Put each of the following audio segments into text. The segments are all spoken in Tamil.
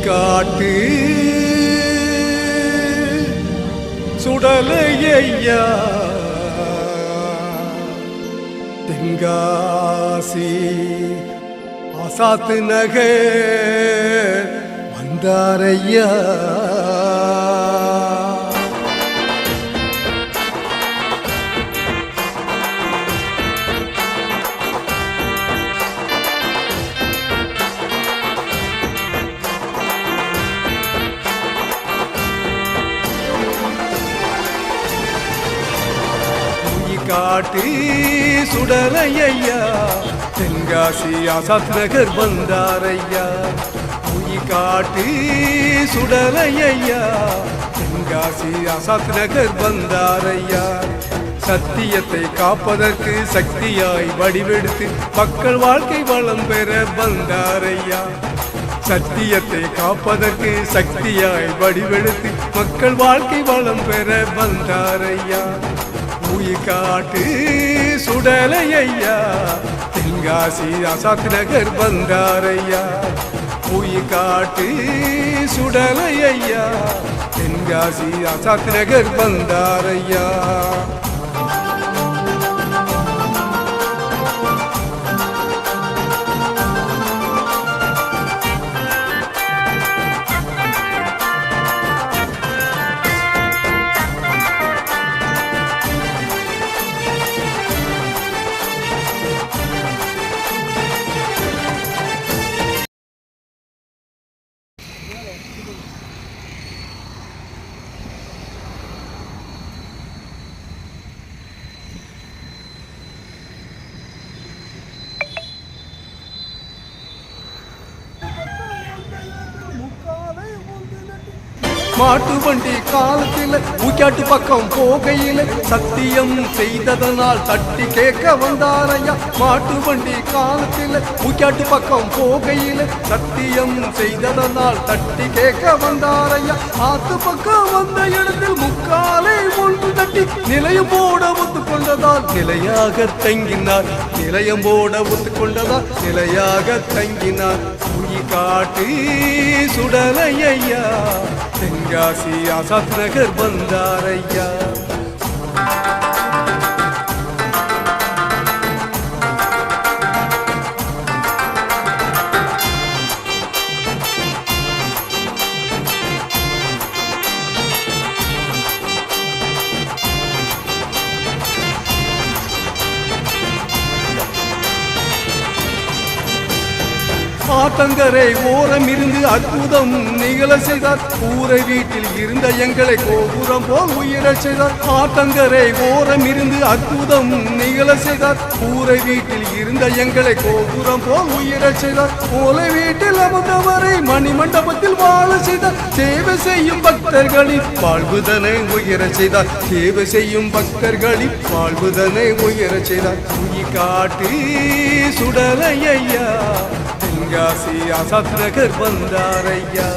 காட்டு சுடலையா தென்காசி ஆசாத்து நகர் வந்தாரையா காட்டு சுடலையா தென்காசி ஆசாத் நகர் வந்தாரையா காட்டு சுடலையா தென்காசி ஆசாத் நகர் வந்தாரையா சத்தியத்தை காப்பதற்கு சக்தியாய் வடிவெடுத்து மக்கள் வாழ்க்கை வளம் பெற வந்தாரையா சத்தியத்தை காப்பதற்கு சக்தியாய் வடிவெடுத்து மக்கள் வாழ்க்கை வளம் பெற வந்தாரையா காட்டு சுடலையா தென்காசி ஆசாத் நகர் வந்தாரையா காட்டு சுடலையா தென்காசி ஆசாத் நகர் வந்தாரையா மாட்டு வண்டி காலத்தில் ஊக்காட்டு பக்கம் போகையில் சத்தியம் செய்ததனால் தட்டி கேட்க வந்தாரையா மாட்டு வண்டி காலத்தில் ஊக்காட்டு பக்கம் போகையில் சத்தியம் செய்ததனால் தட்டி கேட்க வந்தாரையா ஆத்து பக்கம் வந்த இடத்தில் முக்காலை ஒன்று தட்டி நிலையம் போட ஒத்துக்கொண்டதால் நிலையாக தங்கினார் நிலையம் போட ஒத்துக்கொண்டதால் நிலையாக தங்கினார் காட்டு சுடலையா தென்காசி ஆசாத் நகர் வந்தாரையா ஆத்தங்கரை ஓரம் இருந்து அற்புதம் நிகழ செய்தார் கூரை வீட்டில் இருந்த எங்களை கோபுரம் போல் உயிர செய்தார் ஆத்தங்கரை ஓரம் இருந்து அற்புதம் நிகழ செய்தார் கூரை வீட்டில் இருந்த எங்களை கோபுரம் போல் உயிர செய்தார் ஓலை வீட்டில் அமர்ந்தவரை மணிமண்டபத்தில் வாழ செய்தார் சேவை செய்யும் பக்தர்களின் வாழ்வுதனை உயர செய்தார் சேவை செய்யும் பக்தர்களின் வாழ்வுதனை உயர செய்தார் காட்டு சுடலையா தென்காசி ஆசாத் நகர் வந்தாரையா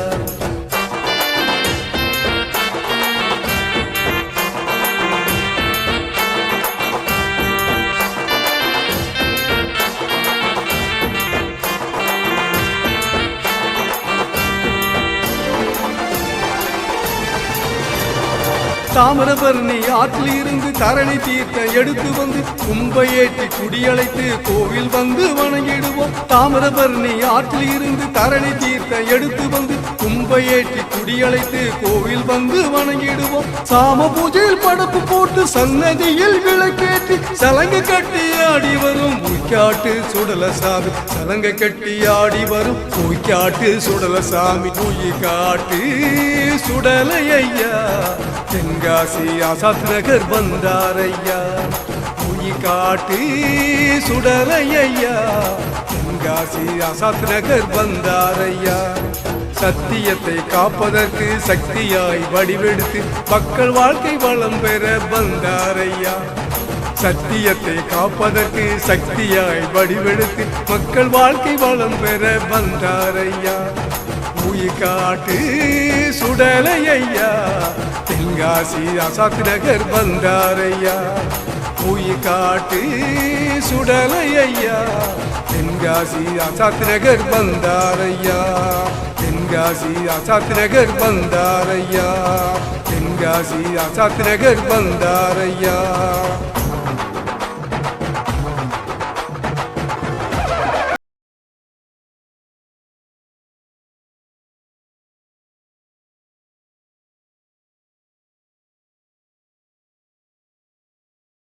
தாமிரபரணி ஆற்றில் இருந்து தரணி தீர்த்தம் எடுத்து வந்து கும்பையேற்றி குடியழைத்து கோவில் வந்து வணங்கிடுவோம் தாமிரபரணி ஆற்றில் இருந்து தரணி தீர்த்தம் எடுத்து வந்து கும்பையேற்றி குடியழைத்து கோவில் வந்து வணங்கிடுவோம் சாம பூஜையில் படப்பு போட்டு சன்னதியில் விளக்கேற்றி சலங்கை கட்டி ஆடி வரும் ஊய்க்காட்டு சுடலசாமி சலங்கை கட்டி ஆடி வரும் ஊய்க்காட்டு சுடலசாமி காட்டு சுடலையா தென்காசி ஆசாத் நகர் வந்தாரையா காட்டு சுடலையா தென்காசி ஆசாத் நகர் வந்தாரையா சத்தியத்தை காப்பதற்கு சக்தியாய் வடிவெடுத்து மக்கள் வாழ்க்கை வளம் பெற வந்தாரையா சத்தியத்தை காப்பதற்கு சக்தியாய் வடிவெடுத்து மக்கள் வாழ்க்கை வளம் பெற வந்தாரையா காட்டு சுடலையா தென்காசி ஆசாத் நகர் வந்தாரையா காட்டு சுடலையா தென்காசி ஆசாத் நகர் வந்தாரையா தென்காசி தென்காசி ஆசாத் நகர் வந்தாரையா தென்காசி ஆசாத் நகர் வந்தாரையா